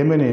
MNA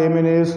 MNAs,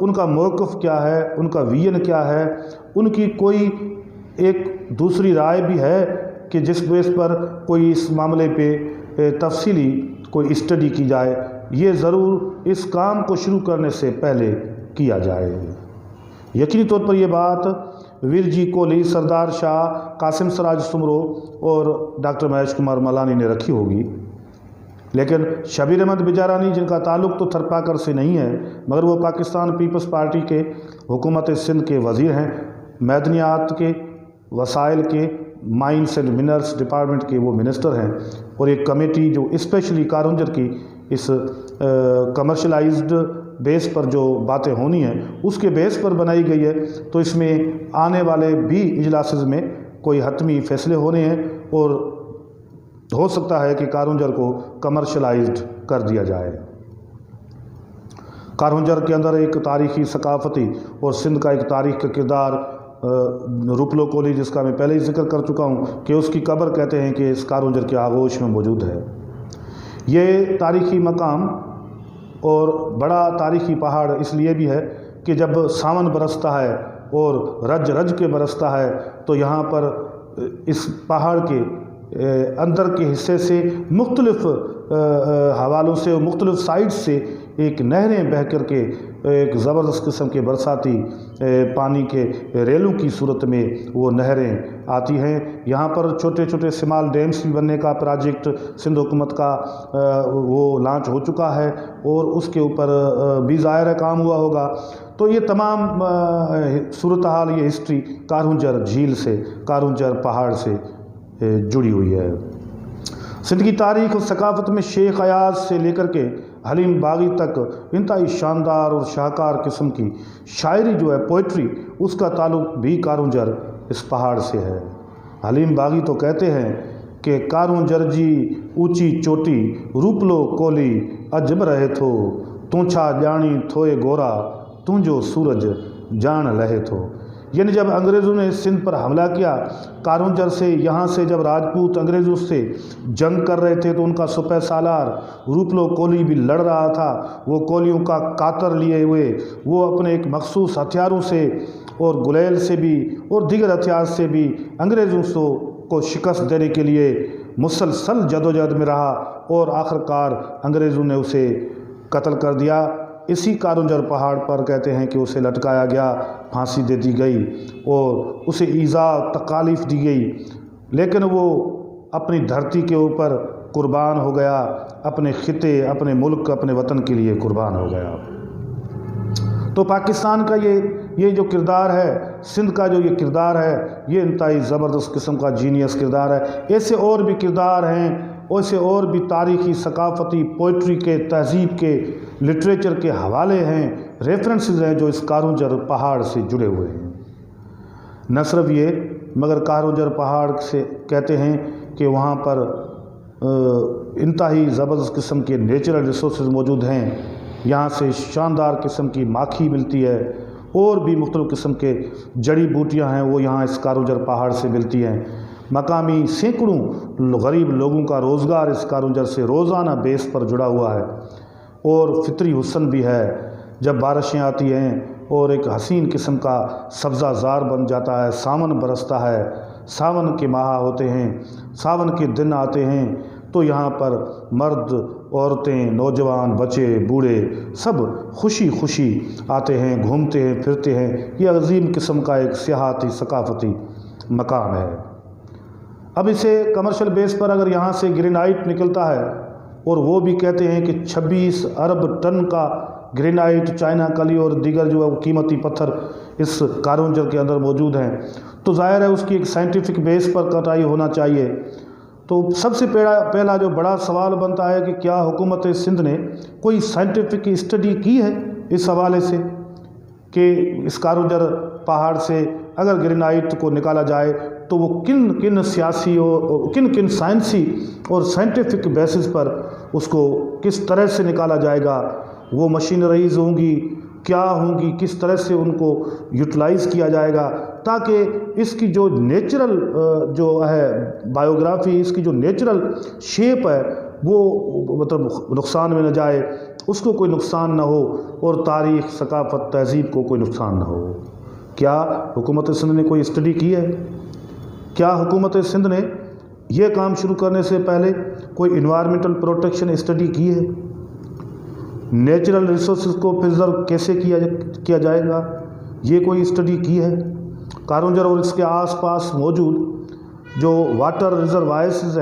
ان کا موقف کیا ہے، ان کا ویژن کیا ہے، ان کی کوئی ایک دوسری رائے بھی ہے کہ جس بیس پر کوئی اس معاملے پہ تفصیلی کوئی اسٹڈی کی جائے، یہ ضرور اس کام کو شروع کرنے سے پہلے کیا جائے۔ یقینی طور پر یہ بات ویر جی کوہلی، سردار شاہ، قاسم سراج سمرو اور ڈاکٹر مہیش کمار ملانی نے رکھی ہوگی، لیکن شبیر احمد بجارانی، جن کا تعلق تو تھرپاکر سے نہیں ہے مگر وہ پاکستان پیپلز پارٹی کے حکومت سندھ کے وزیر ہیں، معدنیات کے، وسائل کے، مائنس اینڈ منرلس ڈپارٹمنٹ کے وہ منسٹر ہیں، اور ایک کمیٹی جو اسپیشلی کارونجر کی اس کمرشلائزڈ بیس پر جو باتیں ہونی ہیں اس کے بیس پر بنائی گئی ہے، تو اس میں آنے والے بھی اجلاسز میں کوئی حتمی فیصلے ہونے ہیں اور ہو سکتا ہے کہ کارونجر کو کمرشلائزڈ کر دیا جائے۔ کارونجر کے اندر ایک تاریخی، ثقافتی اور سندھ کا ایک تاریخ کا کردار روپلو کوہلی، جس کا میں پہلے ہی ذکر کر چکا ہوں کہ اس کی قبر کہتے ہیں کہ اس کارونجر کے آغوش میں موجود ہے۔ یہ تاریخی مقام اور بڑا تاریخی پہاڑ اس لیے بھی ہے کہ جب ساون برستا ہے اور رج رج کے برستا ہے تو یہاں پر اس پہاڑ کے اندر کے حصے سے مختلف حوالوں سے اور مختلف سائڈ سے ایک نہریں بہہ کر کے ایک زبردست قسم کے برساتی پانی کے ریلوں کی صورت میں وہ نہریں آتی ہیں۔ یہاں پر چھوٹے چھوٹے سمال ڈیمز بھی بننے کا پروجیکٹ سندھ حکومت کا وہ لانچ ہو چکا ہے اور اس کے اوپر بھی ظاہر کام ہوا ہوگا۔ تو یہ تمام صورتحال، یہ ہسٹری کارونجر جھیل سے، کارونجر پہاڑ سے جڑی ہوئی ہے۔ سندھ کی تاریخ اور ثقافت میں شیخ ایاز سے لے کر کے حلیم باغی تک انتہائی شاندار اور شاہکار قسم کی شاعری جو ہے، پوئٹری، اس کا تعلق بھی کارونجر اس پہاڑ سے ہے۔ حلیم باغی تو کہتے ہیں کہ کارونجر جی اونچی چوٹی، روپلو کوہلی عجب رہے تھو، تونچھا جانی تھوئے گورا، تونجو سورج جان لہے تھو۔ یعنی جب انگریزوں نے سندھ پر حملہ کیا کارونجر سے، یہاں سے جب راجپوت انگریزوں سے جنگ کر رہے تھے تو ان کا سپہ سالار روپلو کوہلی بھی لڑ رہا تھا، وہ کوہلیوں کا کاتر لیے ہوئے، وہ اپنے ایک مخصوص ہتھیاروں سے اور گلیل سے بھی اور دیگر ہتھیار سے بھی انگریزوں کو شکست دینے کے لیے مسلسل جدوجہد میں رہا اور آخرکار انگریزوں نے اسے قتل کر دیا۔ اسی کارونجر پہاڑ پر کہتے ہیں کہ اسے لٹکایا گیا، پھانسی دے دی گئی اور اسے ایذا تکالیف دی گئی، لیکن وہ اپنی دھرتی کے اوپر قربان ہو گیا، اپنے خطے، اپنے ملک، اپنے وطن کے لیے قربان ہو گیا۔ تو پاکستان کا یہ جو کردار ہے، سندھ کا جو یہ کردار ہے، یہ انتہائی زبردست قسم کا جینیس کردار ہے۔ ایسے اور بھی کردار ہیں، ایسے اور بھی تاریخی، ثقافتی، پوئٹری کے، تہذیب کے، لٹریچر کے حوالے ہیں، ریفرنسز ہیں جو اس کارونجر پہاڑ سے جڑے ہوئے ہیں۔ نہ صرف یہ مگر کارونجر پہاڑ سے کہتے ہیں کہ وہاں پر انتہائی زبردست قسم کے نیچرل ریسورسز موجود ہیں، یہاں سے شاندار قسم کی ماکھی ملتی ہے اور بھی مختلف قسم کے جڑی بوٹیاں ہیں وہ یہاں اس کارونجر پہاڑ سے ملتی ہیں۔ مقامی سینکڑوں غریب لوگوں کا روزگار اس کارونجر سے روزانہ بیس پر جڑا ہوا ہے اور فطری حسن بھی ہے۔ جب بارشیں آتی ہیں اور ایک حسین قسم کا سبزہ زار بن جاتا ہے، ساون برستا ہے، ساون کے ماہ ہوتے ہیں، ساون کے دن آتے ہیں، تو یہاں پر مرد، عورتیں، نوجوان، بچے، بوڑھے سب خوشی خوشی آتے ہیں، گھومتے ہیں، پھرتے ہیں۔ یہ عظیم قسم کا ایک سیاحتی ثقافتی مقام ہے۔ اب اسے کمرشل بیس پر اگر یہاں سے گرینائٹ نکلتا ہے اور وہ بھی کہتے ہیں کہ 26 ارب ٹن کا گرینائٹ، چائنا کلی اور دیگر جو ہے قیمتی پتھر اس کارونجر کے اندر موجود ہیں، تو ظاہر ہے اس کی ایک سائنٹیفک بیس پر کٹائی ہونا چاہیے۔ تو سب سے پہلا جو بڑا سوال بنتا ہے کہ کیا حکومت سندھ نے کوئی سائنٹیفک اسٹڈی کی ہے اس حوالے سے کہ اس کارونجر پہاڑ سے اگر گرینائٹ کو نکالا جائے تو وہ کن سیاسی اور کن سائنسی اور سائنٹیفک بیسس پر اس کو کس طرح سے نکالا جائے گا، وہ مشینریز ہوں گی، کیا ہوں گی، کس طرح سے ان کو یوٹیلائز کیا جائے گا تاکہ اس کی جو نیچرل جو ہے بایوگرافی، اس کی جو نیچرل شیپ ہے وہ مطلب نقصان میں نہ جائے اس کو کوئی نقصان نہ ہو اور تاریخ، ثقافت، تہذیب کو کوئی نقصان نہ ہو۔ کیا حکومت سندھ نے کوئی اسٹڈی کی ہے؟ کیا حکومت سندھ نے یہ کام شروع کرنے سے پہلے کوئی انوائرمنٹل پروٹیکشن اسٹڈی کی ہے؟ نیچرل ریسورسز کو پرزرو کیسے کیا جائے گا، یہ کوئی اسٹڈی کی ہے؟ کارونجر اور اس کے آس پاس موجود جو واٹر ریزروائرز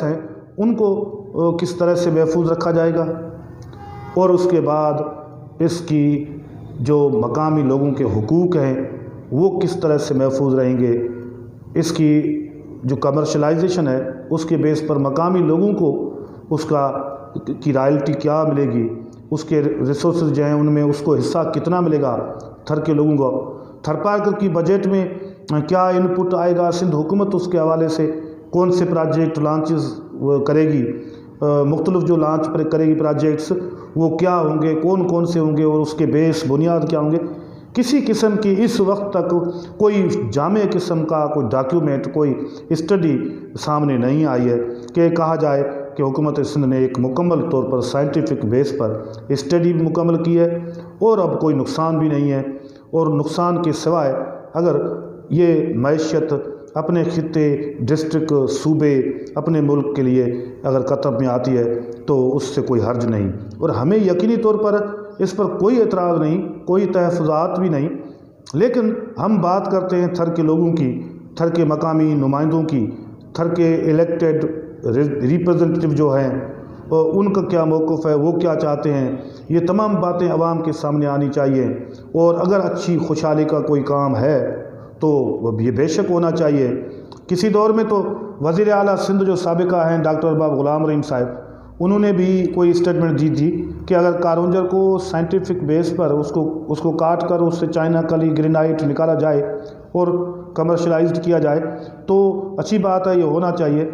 ہیں ان کو کس طرح سے محفوظ رکھا جائے گا، اور اس کے بعد اس کی جو مقامی لوگوں کے حقوق ہیں وہ کس طرح سے محفوظ رہیں گے، اس کی جو کمرشلائزیشن ہے اس کے بیس پر مقامی لوگوں کو اس کی رائلٹی کیا ملے گی، اس کے ریسورسز جو ہیں ان میں اس کو حصہ کتنا ملے گا، تھر کے لوگوں کو تھرپارکر کی بجٹ میں کیا ان پٹ آئے گا، سندھ حکومت اس کے حوالے سے کون سے پروجیکٹ لانچز کرے گی، مختلف جو لانچ کرے گی پروجیکٹس وہ کیا ہوں گے، کون کون سے ہوں گے، اور اس کے بیس بنیاد کیا ہوں گے۔ کسی قسم کی اس وقت تک کوئی جامع قسم کا کوئی ڈاکیومنٹ، کوئی اسٹڈی سامنے نہیں آئی ہے کہ کہا جائے کہ حکومت سندھ نے ایک مکمل طور پر سائنٹیفک بیس پر اسٹڈی بھی مکمل کی ہے اور اب کوئی نقصان بھی نہیں ہے، اور نقصان کے سوائے اگر یہ معیشت اپنے خطے، ڈسٹرکٹ، صوبے، اپنے ملک کے لیے اگر خطر میں آتی ہے تو اس سے کوئی حرج نہیں، اور ہمیں یقینی طور پر اس پر کوئی اعتراض نہیں، کوئی تحفظات بھی نہیں، لیکن ہم بات کرتے ہیں تھر کے لوگوں کی، تھر کے مقامی نمائندوں کی، تھر کے الیکٹڈ ریپرزنٹیٹیو جو ہیں ان کا کیا موقف ہے، وہ کیا چاہتے ہیں، یہ تمام باتیں عوام کے سامنے آنی چاہیے، اور اگر اچھی خوشحالی کا کوئی کام ہے تو یہ بے شک ہونا چاہیے۔ کسی دور میں تو وزیر اعلیٰ سندھ جو سابقہ ہیں ڈاکٹر ارباب غلام رحیم صاحب، انہوں نے بھی کوئی اسٹیٹمنٹ دی تھی کہ اگر کارونجر کو سائنٹیفک بیس پر اس کو کاٹ کر اس سے چائنا کلی گرینائٹ نکالا جائے اور کمرشلائزڈ کیا جائے تو اچھی بات ہے، یہ ہونا چاہیے۔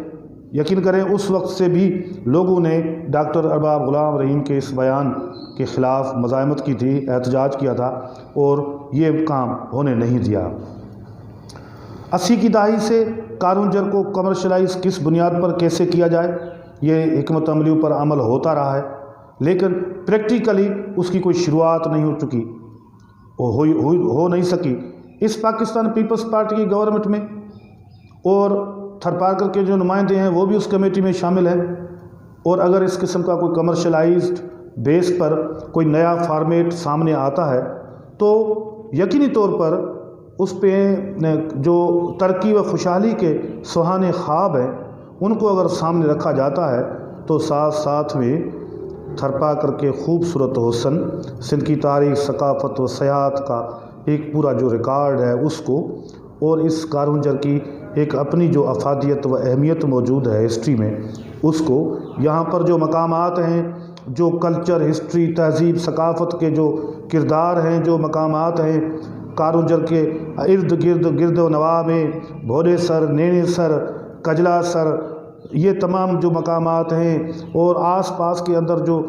یقین کریں اس وقت سے بھی لوگوں نے ڈاکٹر ارباب غلام رحیم کے اس بیان کے خلاف مزاحمت کی تھی، احتجاج کیا تھا، اور یہ کام ہونے نہیں دیا۔ 80 کی دہائی سے کارونجر کو کمرشلائز کس بنیاد پر کیسے کیا جائے یہ حکمت عملیوں پر عمل ہوتا رہا ہے، لیکن پریکٹیکلی اس کی کوئی شروعات نہیں ہو چکی، ہو نہیں سکی۔ اس پاکستان پیپلز پارٹی کی گورنمنٹ میں اور تھرپارکر کے جو نمائندے ہیں وہ بھی اس کمیٹی میں شامل ہیں، اور اگر اس قسم کا کوئی کمرشلائزڈ بیس پر کوئی نیا فارمیٹ سامنے آتا ہے تو یقینی طور پر اس پہ جو ترقی و خوشحالی کے سہانے خواب ہیں ان کو اگر سامنے رکھا جاتا ہے تو ساتھ ساتھ میں تھرپارکر کے خوبصورت حسن، سندھ کی تاریخ، ثقافت و سیاحت کا ایک پورا جو ریکارڈ ہے اس کو، اور اس کارونجر کی ایک اپنی جو افادیت و اہمیت موجود ہے ہسٹری میں اس کو، یہاں پر جو مقامات ہیں، جو کلچر، ہسٹری، تہذیب، ثقافت کے جو کردار ہیں، جو مقامات ہیں کارونجر کے گرد و نواح میں، بھولے سر، نینے سر، کجلا سر، یہ تمام جو مقامات ہیں، اور آس پاس کے اندر جو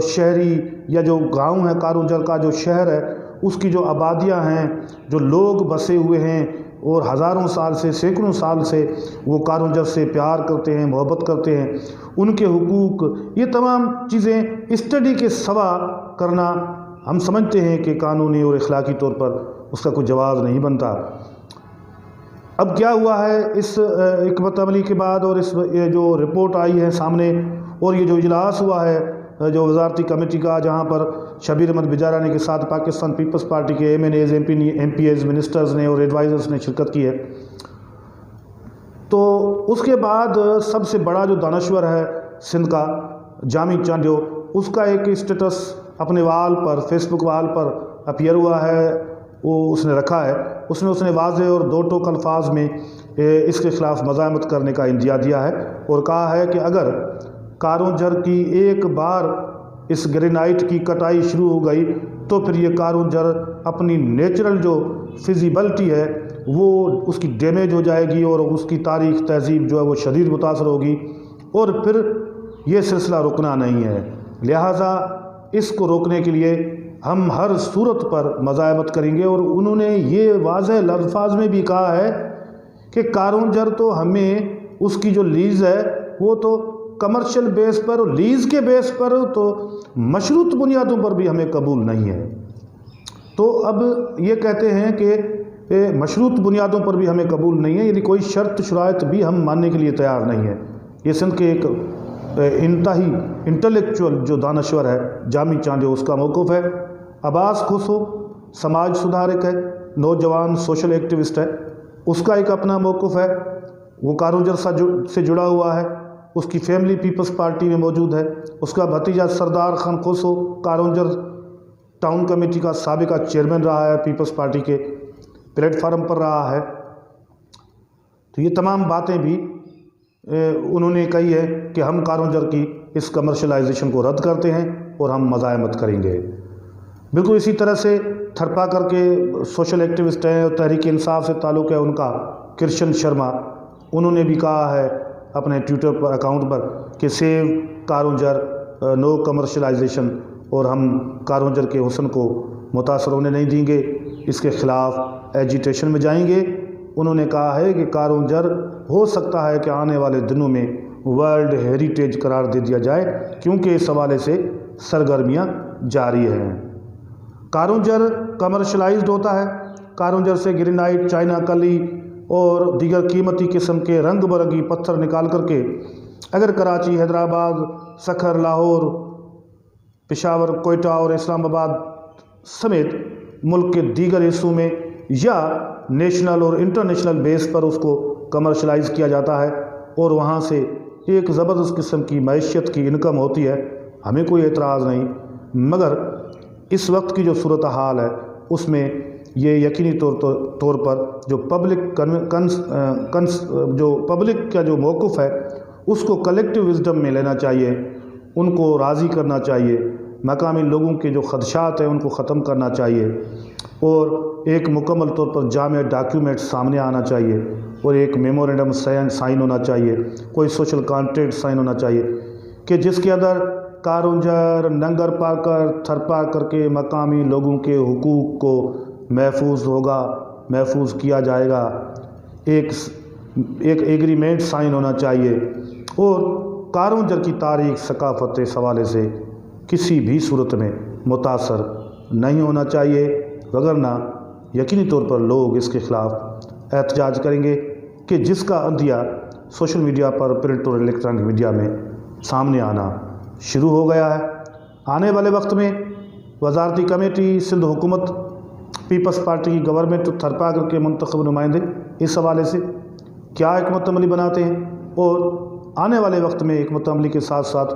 شہری یا جو گاؤں ہے کارونجر کا جو شہر ہے اس کی جو آبادیاں ہیں، جو لوگ بسے ہوئے ہیں اور ہزاروں سال سے، سینکڑوں سال سے وہ کارونجر سے پیار کرتے ہیں، محبت کرتے ہیں، ان کے حقوق، یہ تمام چیزیں اسٹڈی کے سوا کرنا ہم سمجھتے ہیں کہ قانونی اور اخلاقی طور پر اس کا کوئی جواز نہیں بنتا۔ اب کیا ہوا ہے اس حکمت عملی کے بعد، اور اس یہ جو رپورٹ آئی ہے سامنے، اور یہ جو اجلاس ہوا ہے جو وزارتی کمیٹی کا، جہاں پر شبیر احمد بجارانی کے ساتھ پاکستان پیپلز پارٹی کے M N As, M P As, ministers نے اور ایڈوائزرز نے شرکت کی ہے، تو اس کے بعد سب سے بڑا جو دانشور ہے سندھ کا، جامی چانڈیو، اس کا ایک اسٹیٹس اپنے وال پر، فیس بک وال پر اپیئر ہوا ہے، وہ اس نے رکھا ہے، اس نے واضح اور دو ٹوک الفاظ میں اس کے خلاف مزاحمت کرنے کا اندیا دیا ہے، اور کہا ہے کہ اگر کارونجر کی ایک بار اس گرینائٹ کی کٹائی شروع ہو گئی تو پھر یہ کارونجر اپنی نیچرل جو فزیبلٹی ہے وہ اس کی ڈیمیج ہو جائے گی، اور اس کی تاریخ، تہذیب جو ہے وہ شدید متاثر ہوگی، اور پھر یہ سلسلہ رکنا نہیں ہے۔ لہٰذا اس کو روکنے کے لیے ہم ہر صورت پر مزاحمت کریں گے، اور انہوں نے یہ واضح الفاظ میں بھی کہا ہے کہ کارونجر تو ہمیں اس کی جو لیز ہے وہ تو کمرشل بیس پر اور لیز کے بیس پر تو مشروط بنیادوں پر بھی ہمیں قبول نہیں ہے۔ تو اب یہ کہتے ہیں کہ مشروط بنیادوں پر بھی ہمیں قبول نہیں ہے، یعنی کوئی شرط شرائط بھی ہم ماننے کے لیے تیار نہیں ہے۔ یہ سندھ کے ایک انتہائی انٹلیکچوئل جو دانشور ہے جامی چانڈیو، اس کا موقف ہے۔ عباس کھوسو سماج سدھارک ہے، نوجوان سوشل ایکٹیوسٹ ہے، اس کا ایک اپنا موقف ہے، وہ کارونجر سے جڑا ہوا ہے، اس کی فیملی پیپلز پارٹی میں موجود ہے۔ اس کا بھتیجا سردار خان کھوسو کارونجر ٹاؤن کمیٹی کا سابقہ چیئرمین رہا ہے، پیپلز پارٹی کے پلیٹ فارم پر رہا ہے۔ تو یہ تمام باتیں بھی انہوں نے کہی ہے کہ ہم کارونجر کی اس کمرشلائزیشن کو رد کرتے ہیں اور ہم مزاحمت کریں گے۔ بالکل اسی طرح سے تھرپاکر کے سوشل ایکٹیوسٹ ہیں اور تحریک انصاف سے تعلق ہے ان کا کرشن شرما، انہوں نے بھی کہا ہے اپنے ٹویٹر پر اکاؤنٹ پر کہ سیو کارونجر، نو کمرشلائزیشن، اور ہم کارونجر کے حسن کو متاثر ہونے نہیں دیں گے، اس کے خلاف ایجیٹیشن میں جائیں گے۔ انہوں نے کہا ہے کہ کارونجر ہو سکتا ہے کہ آنے والے دنوں میں ورلڈ ہیریٹیج قرار دے دیا جائے، کیونکہ اس حوالے سے سرگرمیاں جاری ہیں۔ کارونجر کمرشلائزڈ ہوتا ہے، کارونجر سے گرینائٹ، چائنا کلی اور دیگر قیمتی قسم کے رنگ برنگی پتھر نکال کر کے اگر کراچی، حیدرآباد، سکھر، لاہور، پشاور، کوئٹہ اور اسلام آباد سمیت ملک کے دیگر حصوں میں یا نیشنل اور انٹرنیشنل بیس پر اس کو کمرشلائز کیا جاتا ہے اور وہاں سے ایک زبردست قسم کی معیشت کی انکم ہوتی ہے، ہمیں کوئی اعتراض نہیں۔ مگر اس وقت کی جو صورتحال ہے اس میں یہ یقینی طور پر جو پبلک کا جو موقف ہے اس کو کلیکٹیو وزڈم میں لینا چاہیے، ان کو راضی کرنا چاہیے، مقامی لوگوں کے جو خدشات ہیں ان کو ختم کرنا چاہیے اور ایک مکمل طور پر جامع ڈاکیومنٹ سامنے آنا چاہیے اور ایک میمورنڈم سائن ہونا چاہیے، کوئی سوشل کانٹریکٹ سائن ہونا چاہیے کہ جس کے اندر کارونجر، ننگر پاکر، تھرپاکر کے مقامی لوگوں کے حقوق کو محفوظ کیا جائے گا، ایک ایگریمنٹ سائن ہونا چاہیے اور کارونجر کی تاریخ، ثقافت اس حوالے سے کسی بھی صورت میں متاثر نہیں ہونا چاہیے، وگرنہ یقینی طور پر لوگ اس کے خلاف احتجاج کریں گے کہ جس کا اندھیا سوشل میڈیا پر، پرنٹ اور الیکٹرانک میڈیا میں سامنے آنا شروع ہو گیا ہے۔ آنے والے وقت میں وزارتی کمیٹی، سندھ حکومت، پیپلز پارٹی کی گورنمنٹ، تھرپاکر کے منتخب نمائندے اس حوالے سے کیا حکمت عملی بناتے ہیں اور آنے والے وقت میں حکمت عملی کے ساتھ ساتھ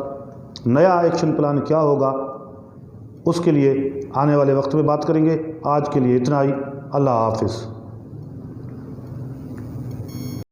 نیا ایکشن پلان کیا ہوگا، اس کے لیے آنے والے وقت میں بات کریں گے۔ آج کے لیے اتنا ہی، اللہ حافظ۔